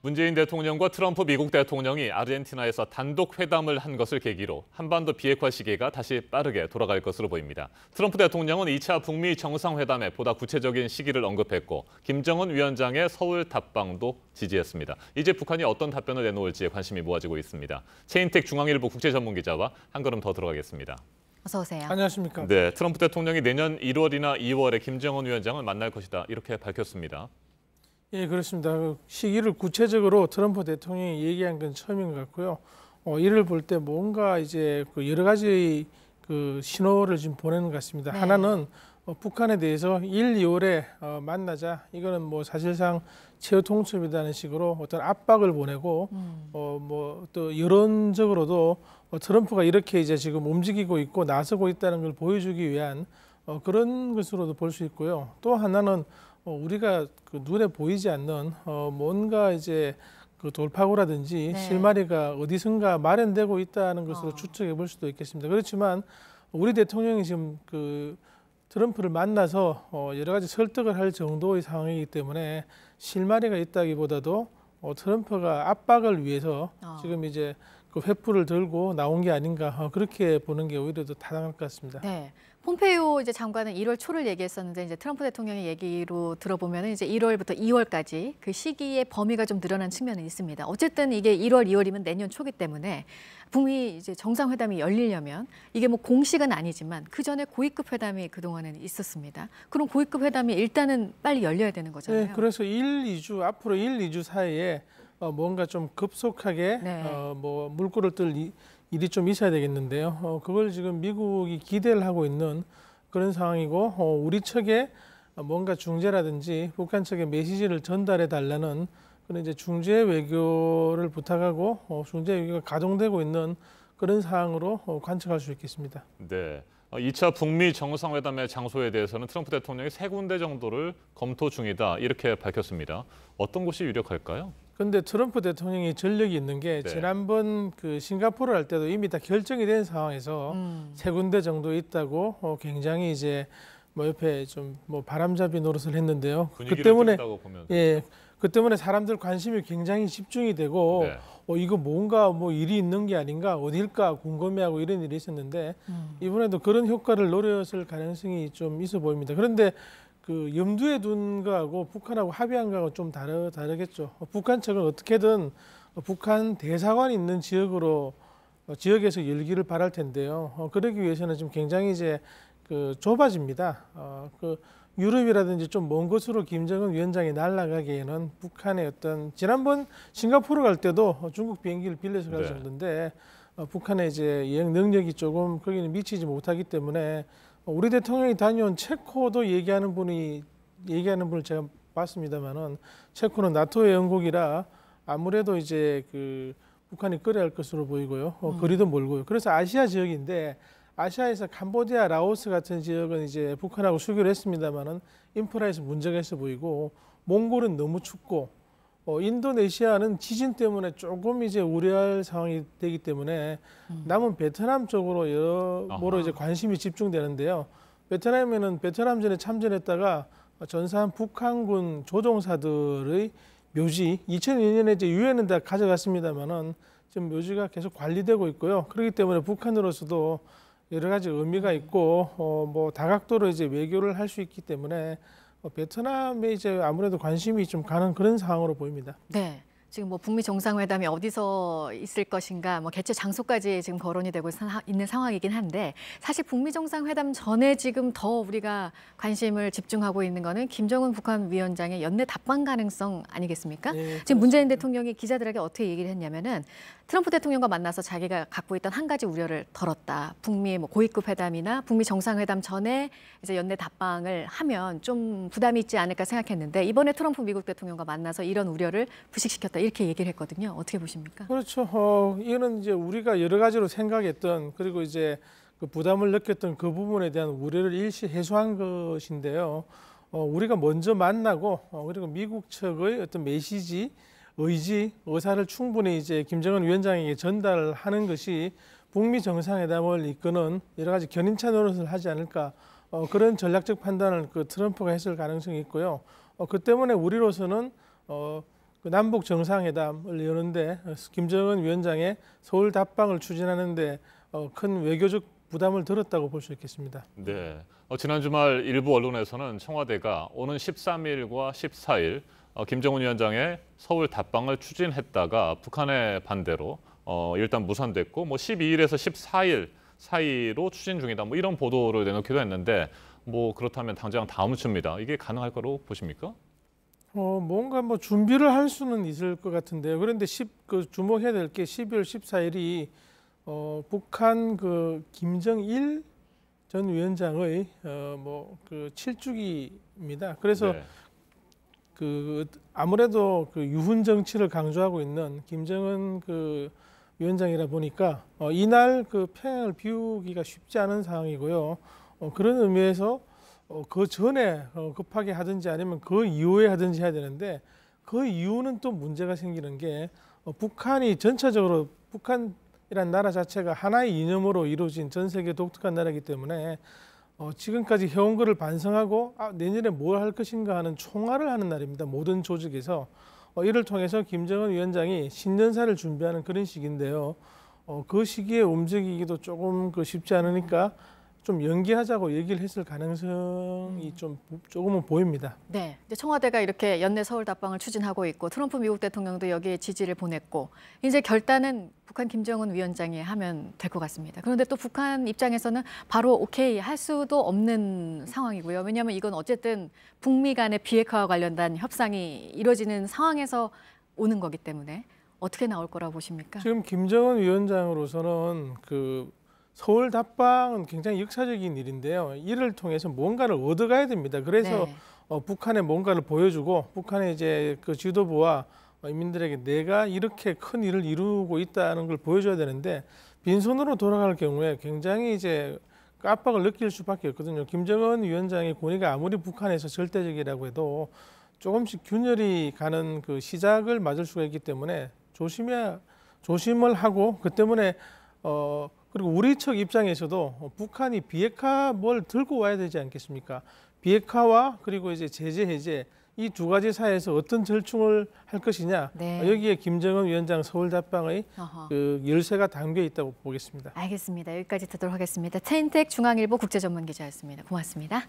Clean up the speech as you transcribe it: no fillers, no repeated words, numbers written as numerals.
문재인 대통령과 트럼프 미국 대통령이 아르헨티나에서 단독 회담을 한 것을 계기로 한반도 비핵화 시기가 다시 빠르게 돌아갈 것으로 보입니다. 트럼프 대통령은 2차 북미 정상회담에 보다 구체적인 시기를 언급했고 김정은 위원장의 서울 답방도 지지했습니다. 이제 북한이 어떤 답변을 내놓을지 관심이 모아지고 있습니다. 최인택 중앙일보 국제전문기자와 한 걸음 더 들어가겠습니다. 어서 오세요. 안녕하십니까. 네, 트럼프 대통령이 내년 1월이나 2월에 김정은 위원장을 만날 것이다 이렇게 밝혔습니다. 예, 그렇습니다. 시기를 구체적으로 트럼프 대통령이 얘기한 건 처음인 것 같고요. 이를 볼 때 뭔가 이제 여러 가지 신호를 지금 보내는 것 같습니다. 네. 하나는 북한에 대해서 1, 2월에 만나자. 이거는 뭐 사실상 최후 통첩이라는 식으로 어떤 압박을 보내고 또 여론적으로도 트럼프가 이렇게 이제 지금 움직이고 있고 나서고 있다는 걸 보여주기 위한 그런 것으로도 볼 수 있고요. 또 하나는 우리가 눈에 보이지 않는 뭔가 이제 돌파구라든지 네. 실마리가 어디선가 마련되고 있다는 것으로 추측해 볼 수도 있겠습니다. 그렇지만 우리 대통령이 지금 트럼프를 만나서 여러 가지 설득을 할 정도의 상황이기 때문에 실마리가 있다기보다도 트럼프가 압박을 위해서 지금 이제 횃불을 들고 나온 게 아닌가 그렇게 보는 게 오히려 더 타당할 것 같습니다. 네. 폼페이오 이제 장관은 1월 초를 얘기했었는데 이제 트럼프 대통령의 얘기로 들어보면 이제 1월부터 2월까지 그 시기의 범위가 좀 늘어난 측면은 있습니다. 어쨌든 이게 1월, 2월이면 내년 초기 때문에 북미 이제 정상회담이 열리려면 이게 뭐 공식은 아니지만 그 전에 고위급 회담이 그동안은 있었습니다. 그럼 고위급 회담이 일단은 빨리 열려야 되는 거잖아요. 네, 그래서 앞으로 1, 2주 사이에 뭔가 좀 급속하게 네. 뭐 물꼬를 뜰 일이 좀 있어야 되겠는데요. 그걸 지금 미국이 기대를 하고 있는 그런 상황이고 우리 측에 뭔가 중재라든지 북한 측에 메시지를 전달해 달라는 그런 이제 중재 외교를 부탁하고 중재 외교가 가동되고 있는 그런 상황으로 관측할 수 있겠습니다. 네. 2차 북미 정상회담의 장소에 대해서는 트럼프 대통령이 3군데 정도를 검토 중이다 이렇게 밝혔습니다. 어떤 곳이 유력할까요? 그런데 트럼프 대통령이 전력이 있는 게 네. 지난번 싱가포르 할 때도 이미 다 결정이 된 상황에서 3군데 정도 있다고 굉장히 이제 뭐 옆에 좀 뭐 바람잡이 노릇을 했는데요. 그 때문에 그 때문에 사람들 관심이 굉장히 집중이 되고 네. 이거 뭔가 뭐 일이 있는 게 아닌가 어딜까 궁금해하고 이런 일이 있었는데 이번에도 그런 효과를 노렸을 가능성이 좀 있어 보입니다. 그런데 염두에 둔 거하고 북한하고 합의한 거하고 좀 다르겠죠. 북한 측은 어떻게든 북한 대사관이 있는 지역에서 열기를 바랄 텐데요. 그러기 위해서는 지금 굉장히 이제 좁아집니다. 유럽이라든지 좀 먼 곳으로 김정은 위원장이 날아가기에는 북한의 지난번 싱가포르 갈 때도 중국 비행기를 빌려서 갈 정도인데 북한의 이제 여행 능력이 조금 거기는 미치지 못하기 때문에 우리 대통령이 다녀온 체코도 얘기하는 분을 제가 봤습니다만은 체코는 나토의 영국이라 아무래도 이제 북한이 끌어야 할 것으로 보이고요. 거리도 멀고요. 그래서 아시아 지역인데 아시아에서 캄보디아, 라오스 같은 지역은 이제 북한하고 수교를 했습니다만은 인프라에서 문제가 있어 보이고 몽골은 너무 춥고 인도네시아는 지진 때문에 조금 이제 우려할 상황이 되기 때문에 남은 베트남 쪽으로 여러모로 이제 관심이 집중되는데요. 베트남전에 참전했다가 전사한 북한군 조종사들의 묘지 2002년에 이제 유엔은 다 가져갔습니다만은 지금 묘지가 계속 관리되고 있고요. 그렇기 때문에 북한으로서도 여러 가지 의미가 있고 뭐 다각도로 이제 외교를 할 수 있기 때문에 베트남에 이제 아무래도 관심이 좀 가는 그런 상황으로 보입니다. 네. 지금 뭐 북미 정상회담이 어디서 있을 것인가, 뭐 개최 장소까지 지금 거론이 되고 있는 상황이긴 한데 사실 북미 정상회담 전에 지금 더 우리가 관심을 집중하고 있는 거는 김정은 북한 위원장의 연내 답방 가능성 아니겠습니까? 네, 지금 문재인 대통령이 기자들에게 어떻게 얘기를 했냐면은 트럼프 대통령과 만나서 자기가 갖고 있던 한 가지 우려를 덜었다. 북미 뭐 고위급 회담이나 북미 정상회담 전에 이제 연내 답방을 하면 좀 부담이 있지 않을까 생각했는데 이번에 트럼프 미국 대통령과 만나서 이런 우려를 부식시켰다. 이렇게 얘기를 했거든요. 어떻게 보십니까? 그렇죠. 이거는 이제 우리가 여러 가지로 생각했던 그리고 이제 부담을 느꼈던 그 부분에 대한 우려를 일시 해소한 것인데요. 우리가 먼저 만나고 그리고 미국 측의 어떤 메시지, 의사를 충분히 이제 김정은 위원장에게 전달하는 것이 북미 정상회담을 이끄는 여러 가지 견인차 노릇을 하지 않을까 그런 전략적 판단을 트럼프가 했을 가능성이 있고요. 그 때문에 우리로서는 그 남북 정상회담을 여는데 김정은 위원장의 서울 답방을 추진하는데 큰 외교적 부담을 들었다고 볼 수 있겠습니다. 네. 지난 주말 일부 언론에서는 청와대가 오는 13일과 14일 김정은 위원장의 서울 답방을 추진했다가 북한의 반대로 일단 무산됐고 12일에서 14일 사이로 추진 중이다. 이런 보도를 내놓기도 했는데 그렇다면 당장 다음 주입니다. 이게 가능할 거로 보십니까? 뭔가 준비를 할 수는 있을 것 같은데요. 그런데 주목해야 될 게 12월 14일이 북한 김정일 전 위원장의 7주기입니다. 그래서 네. 아무래도 유훈 정치를 강조하고 있는 김정은 위원장이라 보니까 이날 평양을 비우기가 쉽지 않은 상황이고요. 그런 의미에서 그 전에 급하게 하든지 아니면 그 이후에 하든지 해야 되는데 그 이유는 또 문제가 생기는 게 북한이 전체적으로 북한이란 나라 자체가 하나의 이념으로 이루어진 전 세계 독특한 나라이기 때문에 지금까지 해온 것을 반성하고 내년에 뭘 할 것인가 하는 총화를 하는 날입니다. 모든 조직에서 이를 통해서 김정은 위원장이 신년사를 준비하는 그런 시기인데요. 그 시기에 움직이기도 조금 쉽지 않으니까 좀 연기하자고 얘기를 했을 가능성이 조금은 보입니다. 네, 이제 청와대가 이렇게 연내 서울 답방을 추진하고 있고 트럼프 미국 대통령도 여기에 지지를 보냈고 이제 결단은 북한 김정은 위원장이 하면 될 것 같습니다. 그런데 또 북한 입장에서는 바로 오케이 할 수도 없는 상황이고요. 왜냐하면 이건 어쨌든 북미 간의 비핵화와 관련된 협상이 이루어지는 상황에서 오는 거기 때문에 어떻게 나올 거라고 보십니까? 지금 김정은 위원장으로서는 서울 답방은 굉장히 역사적인 일인데요. 이를 통해서 뭔가를 얻어가야 됩니다. 그래서 네. 북한에 뭔가를 보여주고 북한의 이제 지도부와 인민들에게 내가 이렇게 큰 일을 이루고 있다는 걸 보여줘야 되는데 빈손으로 돌아갈 경우에 굉장히 이제 압박을 느낄 수밖에 없거든요. 김정은 위원장의 권위가 아무리 북한에서 절대적이라고 해도 조금씩 균열이 가는 시작을 맞을 수가 있기 때문에 조심을 하고 그 때문에 그리고 우리 측 입장에서도 북한이 비핵화 뭘 들고 와야 되지 않겠습니까? 비핵화와 그리고 이제 제재 해제 이 두 가지 사이에서 어떤 절충을 할 것이냐. 네. 여기에 김정은 위원장 서울 답방의 열쇠가 담겨 있다고 보겠습니다. 알겠습니다. 여기까지 듣도록 하겠습니다. 차인택 중앙일보 국제전문기자였습니다. 고맙습니다.